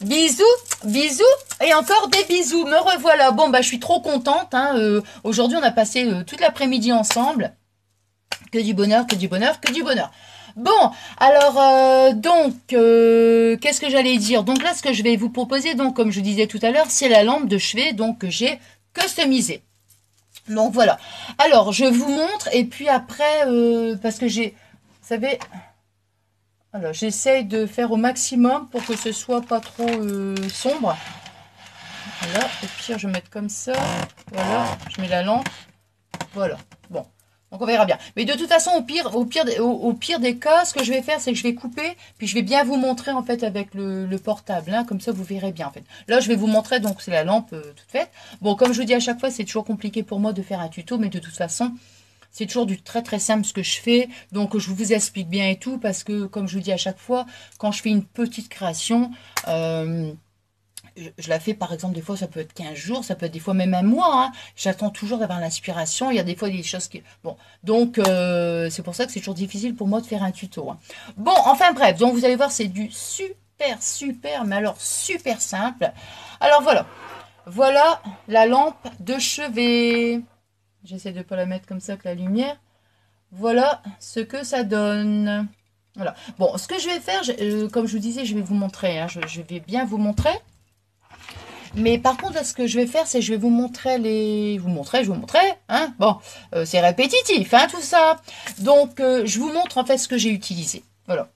Bisous, bisous et encore des bisous. Me revoilà. Bon, bah, je suis trop contente. Hein. Aujourd'hui, on a passé toute l'après-midi ensemble. Que du bonheur, que du bonheur, que du bonheur. Bon, alors, qu'est-ce que j'allais dire? Donc là, ce que je vais vous proposer, donc, comme je disais tout à l'heure, c'est la lampe de chevet, donc, que j'ai customisée. Donc, voilà. Alors, je vous montre, et puis après, parce que j'ai, vous savez, alors, j'essaye de faire au maximum pour que ce soit pas trop sombre. Voilà, au pire, je vais mettre comme ça. Voilà, je mets la lampe. Voilà, bon. Donc on verra bien. Mais de toute façon, au pire des cas, ce que je vais faire, c'est que je vais couper, puis je vais bien vous montrer en fait avec le portable. Hein, comme ça, vous verrez bien en fait. Là, je vais vous montrer, donc c'est la lampe toute faite. Bon, comme je vous dis à chaque fois, c'est toujours compliqué pour moi de faire un tuto, mais de toute façon, c'est toujours du très très simple ce que je fais. Donc je vous explique bien et tout, parce que comme je vous dis à chaque fois, quand je fais une petite création, je la fais par exemple, des fois ça peut être 15 jours, ça peut être des fois même un mois. Hein. J'attends toujours d'avoir l'inspiration. Il y a des fois des choses qui... Bon, donc c'est pour ça que c'est toujours difficile pour moi de faire un tuto. Hein. Bon, enfin bref, donc vous allez voir, c'est du super, mais alors super simple. Alors voilà, voilà la lampe de chevet. J'essaie de ne pas la mettre comme ça avec la lumière. Voilà ce que ça donne. Voilà. Bon, ce que je vais faire, comme je vous disais, je vais vous montrer. Hein, je vais bien vous montrer. Mais par contre, là, ce que je vais faire, c'est je vais vous montrer je vous montrer, hein. Bon, c'est répétitif, hein, tout ça. Donc, je vous montre en fait ce que j'ai utilisé. Voilà.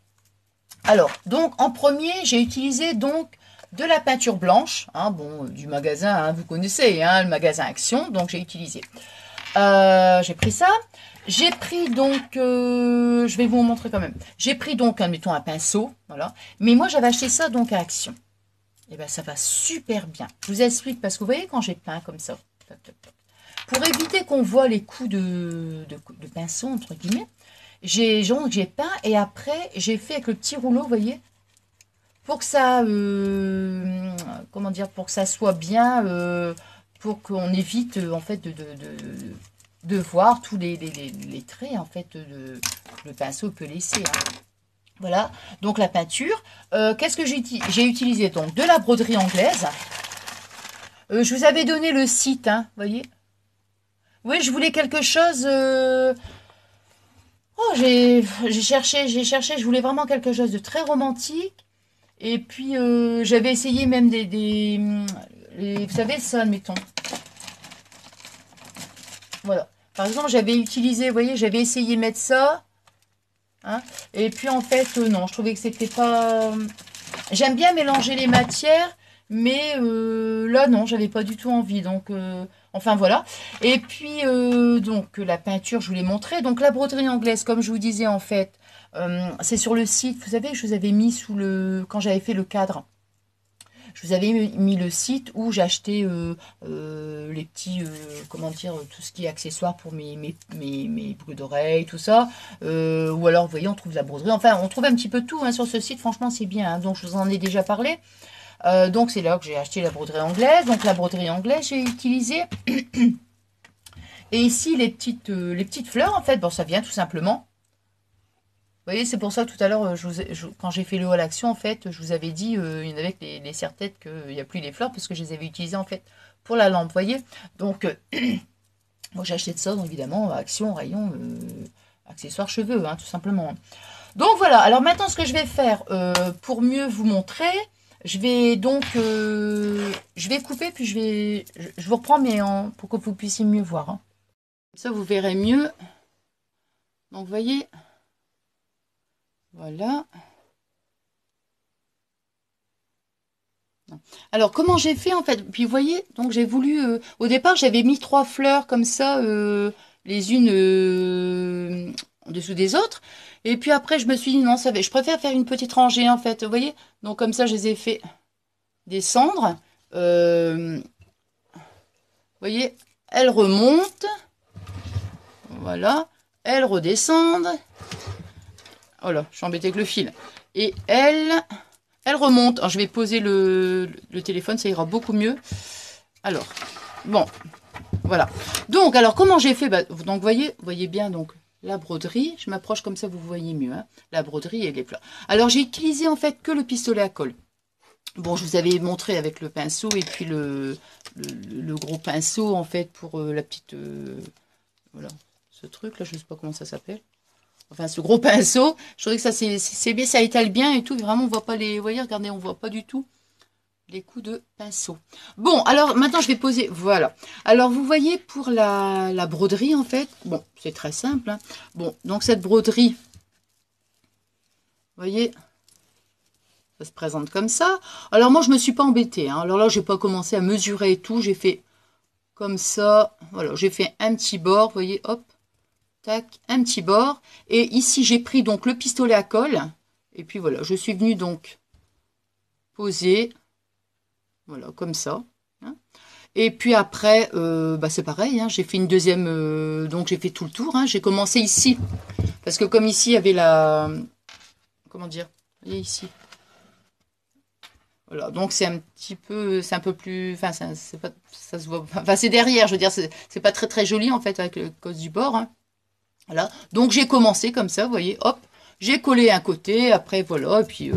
Alors, donc, en premier, j'ai utilisé donc de la peinture blanche, hein, bon, du magasin, hein, vous connaissez, hein, le magasin Action. Donc, j'ai utilisé. J'ai pris ça. J'ai pris donc, je vais vous montrer quand même. J'ai pris donc, admettons, un pinceau, voilà. Mais moi, j'avais acheté ça donc à Action. Et bien, ça va super bien. Je vous explique, parce que vous voyez, quand j'ai peint comme ça, pour éviter qu'on voit les coups de pinceau, entre guillemets, j'ai peint et après, j'ai fait avec le petit rouleau, vous voyez, pour que ça, comment dire, pour que ça soit bien, pour qu'on évite, en fait, de voir tous les traits, en fait, le pinceau peut laisser, hein. Voilà, donc la peinture. Qu'est-ce que j'ai utilisé? Donc de la broderie anglaise. Je vous avais donné le site, hein, vous voyez. Oui, je voulais quelque chose... Oh, j'ai cherché, je voulais vraiment quelque chose de très romantique. Et puis, j'avais essayé même vous savez, ça, admettons. Voilà. Par exemple, j'avais utilisé, vous voyez, j'avais essayé de mettre ça. Hein, et puis en fait, non, je trouvais que c'était pas... J'aime bien mélanger les matières, mais là, non, j'avais pas du tout envie. Donc, enfin, voilà. Et puis, donc, la peinture, je vous l'ai montré. Donc, la broderie anglaise, comme je vous disais, en fait, c'est sur le site. Vous savez, je vous avais mis sous le... Quand j'avais fait le cadre, je vous avais mis le site où j'ai acheté les petits, comment dire, tout ce qui est accessoires pour mes boucles d'oreilles, tout ça. Ou alors, vous voyez, on trouve de la broderie. Enfin, on trouve un petit peu tout hein, sur ce site. Franchement, c'est bien. Hein. Donc, je vous en ai déjà parlé. Donc, c'est là que j'ai acheté la broderie anglaise. Donc, la broderie anglaise, j'ai utilisé. Et ici, les petites fleurs, en fait, bon, ça vient tout simplement. Vous voyez, c'est pour ça que tout à l'heure, quand j'ai fait le haul action, en fait, je vous avais dit, il y en avait avec les serre-têtes qu'il n'y a plus les fleurs, parce que je les avais utilisées, en fait, pour la lampe, vous voyez. Donc, moi, j'ai acheté de ça, donc, évidemment, action, rayon, accessoires cheveux, hein, tout simplement. Donc, voilà. Alors, maintenant, ce que je vais faire, pour mieux vous montrer, je vais donc, je vais couper, puis je vous reprends, mais pour que vous puissiez mieux voir. Hein. Comme ça, vous verrez mieux. Donc, vous voyez... Voilà. Alors, comment j'ai fait en fait? Puis, vous voyez, donc j'ai voulu... au départ, j'avais mis 3 fleurs comme ça, les unes en dessous des autres. Et puis après, je me suis dit, non, je préfère faire une petite rangée en fait. Vous voyez? Donc, comme ça, je les ai fait descendre. Vous voyez? Elles remontent. Voilà. Elles redescendent. Oh là, je suis embêtée avec le fil. Et elle remonte. Alors, je vais poser le téléphone, ça ira beaucoup mieux. Alors, bon, voilà. Donc, alors, comment j'ai fait? Bah, donc, vous voyez bien donc la broderie. Je m'approche comme ça, vous voyez mieux. Hein, la broderie et les fleurs. Alors, j'ai utilisé en fait que le pistolet à colle. Bon, je vous avais montré avec le pinceau et puis le gros pinceau, en fait, pour la petite... voilà, ce truc-là, je ne sais pas comment ça s'appelle. Enfin, ce gros pinceau, je trouvais que ça, c'est bien, ça étale bien et tout. Vraiment, on voit pas les... Vous voyez, regardez, on voit pas du tout les coups de pinceau. Bon, alors, maintenant, je vais poser... Voilà. Alors, vous voyez, pour la broderie, en fait, bon, c'est très simple, hein. Bon, donc, cette broderie, vous voyez... Ça se présente comme ça. Alors moi, je ne me suis pas embêtée, hein. Alors là, je n'ai pas commencé à mesurer et tout. J'ai fait comme ça. Voilà, j'ai fait un petit bord. Vous voyez, hop, tac, un petit bord. Et ici, j'ai pris donc le pistolet à colle. Et puis voilà, je suis venue donc poser. Voilà, comme ça, hein. Et puis après, bah c'est pareil, hein, j'ai fait une deuxième... donc j'ai fait tout le tour, hein. J'ai commencé ici. Parce que comme ici, il y avait la... Comment dire? Vous voyez ici. Voilà, donc c'est un petit peu, c'est un peu plus, enfin c'est pas, ça se voit, enfin c'est derrière, je veux dire, c'est pas très très joli en fait avec le cause du bord, hein. Voilà, donc j'ai commencé comme ça, vous voyez, hop, j'ai collé un côté, après voilà, et puis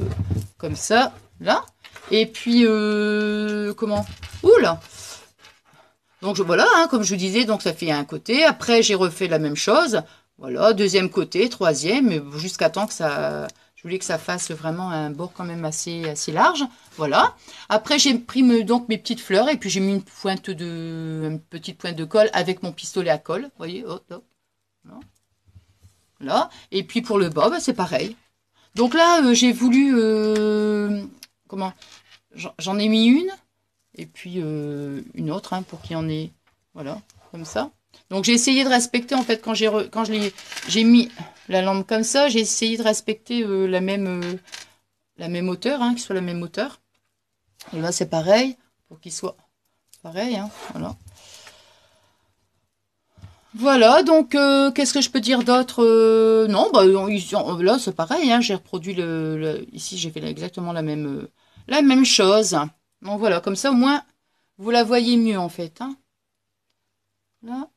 comme ça, là, et puis comment, oula, donc voilà, hein, comme je vous disais, donc ça fait un côté, après j'ai refait la même chose, voilà, deuxième côté, troisième, jusqu'à temps que ça... Je voulais que ça fasse vraiment un bord quand même assez large. Voilà. Après, j'ai pris donc mes petites fleurs et puis j'ai mis une petite pointe de colle avec mon pistolet à colle. Vous voyez, hop, hop. Là. Et puis pour le bas, bah, c'est pareil. Donc là, j'ai voulu... comment? J'en ai mis une et puis une autre, hein, pour qu'il y en ait... Voilà, comme ça. Donc j'ai essayé de respecter, en fait, quand j'ai mis la lampe comme ça, j'ai essayé de respecter la même hauteur, hein, qu'il soit la même hauteur. Et là c'est pareil, pour qu'il soit pareil, hein, voilà. Voilà, donc qu'est-ce que je peux dire d'autre? Non, bah là c'est pareil, hein, j'ai reproduit ici j'ai fait exactement la même chose. Donc voilà, comme ça au moins vous la voyez mieux en fait, hein. Là.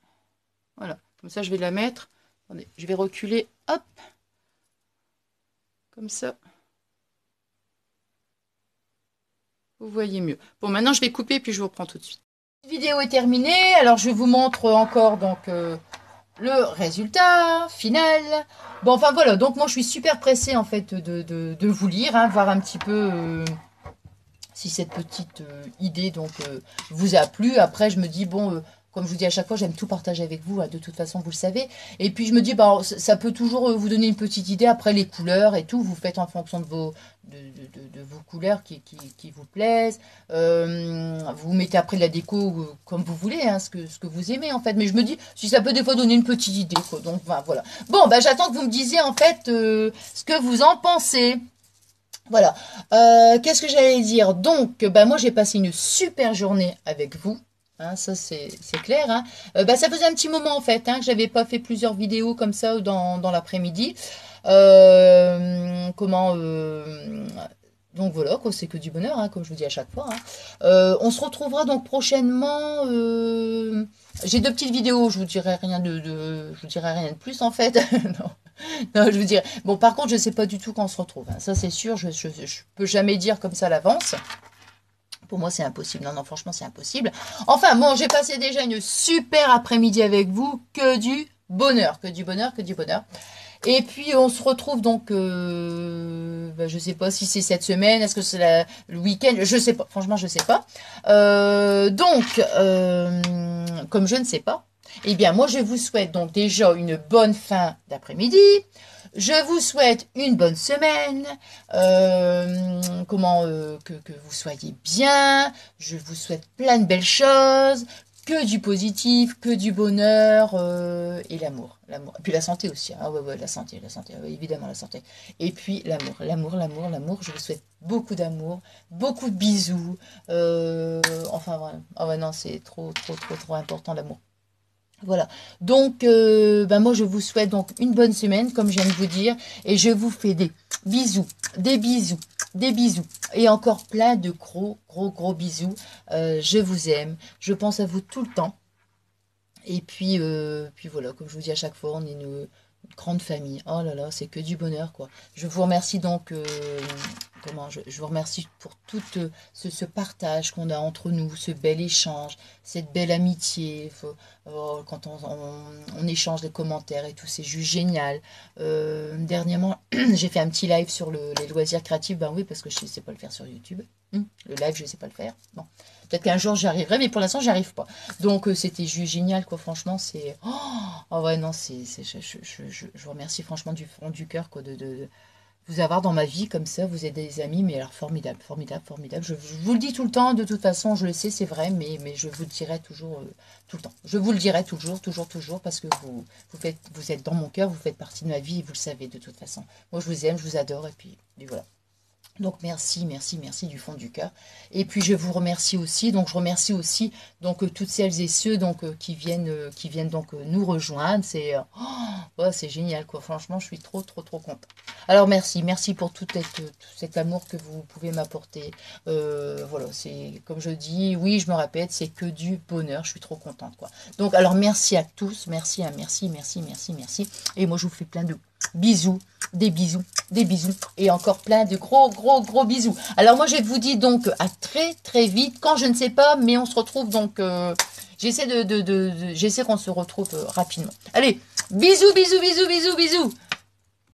Voilà, comme ça je vais la mettre. Attendez, je vais reculer, hop, comme ça. Vous voyez mieux. Bon, maintenant je vais couper puis je vous reprends tout de suite. La vidéo est terminée, alors je vous montre encore donc le résultat final. Bon, enfin voilà, donc moi je suis super pressée en fait de vous lire, hein, voir un petit peu si cette petite idée donc vous a plu. Après, je me dis, bon, comme je vous dis à chaque fois, j'aime tout partager avec vous, hein, de toute façon, vous le savez. Et puis, je me dis, bah, ça peut toujours vous donner une petite idée. Après, les couleurs et tout, vous faites en fonction de vos couleurs qui vous plaisent. Vous mettez après de la déco comme vous voulez, hein, ce que vous aimez, en fait. Mais je me dis, si ça peut des fois donner une petite idée, quoi. Donc, bah, voilà. Bon, bah, j'attends que vous me disiez, en fait, ce que vous en pensez. Voilà. Qu'est-ce que j'allais dire? Donc, bah, moi, j'ai passé une super journée avec vous. Hein, ça, c'est clair. Hein. Bah, ça faisait un petit moment, en fait, hein, que j'avais pas fait plusieurs vidéos comme ça dans l'après-midi. Comment... donc voilà, quoi, c'est que du bonheur, hein, comme je vous dis à chaque fois, hein. On se retrouvera donc prochainement. J'ai deux petites vidéos, je vous dirai rien je vous dirai rien de plus en fait. Non. Non, je vous dirais. Bon, par contre, je ne sais pas du tout quand on se retrouve, hein. Ça, c'est sûr. Je peux jamais dire comme ça à l'avance. Pour moi, c'est impossible. Non, non, franchement, c'est impossible. Enfin, bon, j'ai passé déjà une super après-midi avec vous. Que du bonheur, que du bonheur, que du bonheur. Et puis, on se retrouve donc, bah, je sais pas si c'est cette semaine, est-ce que c'est le week-end, je sais pas, franchement, je sais pas. Comme je ne sais pas, eh bien, moi, je vous souhaite donc déjà une bonne fin d'après-midi. Je vous souhaite une bonne semaine, que vous soyez bien. Je vous souhaite plein de belles choses, que du positif, que du bonheur et l'amour. L'amour. Et puis la santé aussi. Ah ouais, ouais, la santé, ouais, évidemment la santé. Et puis l'amour. Je vous souhaite beaucoup d'amour, beaucoup de bisous. Enfin, voilà. Ah ouais, non, c'est trop important l'amour. Voilà. Donc, ben moi, je vous souhaite donc une bonne semaine, comme je viens de vous dire, et je vous fais des bisous, des bisous, des bisous, et encore plein de gros bisous. Je vous aime, je pense à vous tout le temps. Et puis voilà, comme je vous dis à chaque fois, on est une grande famille. Oh là là, c'est que du bonheur, quoi. Je vous remercie donc, comment, je vous remercie pour tout ce partage qu'on a entre nous, ce bel échange, cette belle amitié. Quand on échange des commentaires et tout, c'est juste génial. Dernièrement, j'ai fait un petit live sur les loisirs créatifs. Ben oui, parce que je ne sais pas le faire sur YouTube. Le live, je ne sais pas le faire. Bon. Peut-être qu'un jour, j'y arriverai, mais pour l'instant, j'y arrive pas. Donc, c'était juste génial, quoi. Franchement, c'est... Oh ouais, non, je vous remercie franchement du fond du cœur, quoi, de vous avoir dans ma vie comme ça. Vous êtes des amis, mais alors formidable, formidable, formidable. Je vous le dis tout le temps, de toute façon, je le sais, c'est vrai, mais je vous le dirai toujours, tout le temps. Je vous le dirai toujours, toujours, toujours, parce que vous êtes dans mon cœur, vous faites partie de ma vie, et vous le savez, de toute façon. Moi, je vous aime, je vous adore, et puis voilà. Donc merci, merci, merci du fond du cœur. Et puis je vous remercie aussi. Donc je remercie aussi toutes celles et ceux qui viennent nous rejoindre. C'est génial, quoi. Franchement, je suis trop trop trop contente. Alors merci, merci pour tout cet amour que vous pouvez m'apporter. Voilà, c'est comme je dis, oui, je me répète, c'est que du bonheur. Je suis trop contente, quoi. Donc alors merci à tous, merci, merci, merci, merci, merci. Et moi je vous fais plein de bisous, des bisous, des bisous et encore plein de gros, gros, gros bisous. Alors moi, je vous dis donc à très, très vite. Quand je ne sais pas, mais on se retrouve donc... j'essaie qu'on se retrouve rapidement. Allez, bisous, bisous, bisous, bisous, bisous.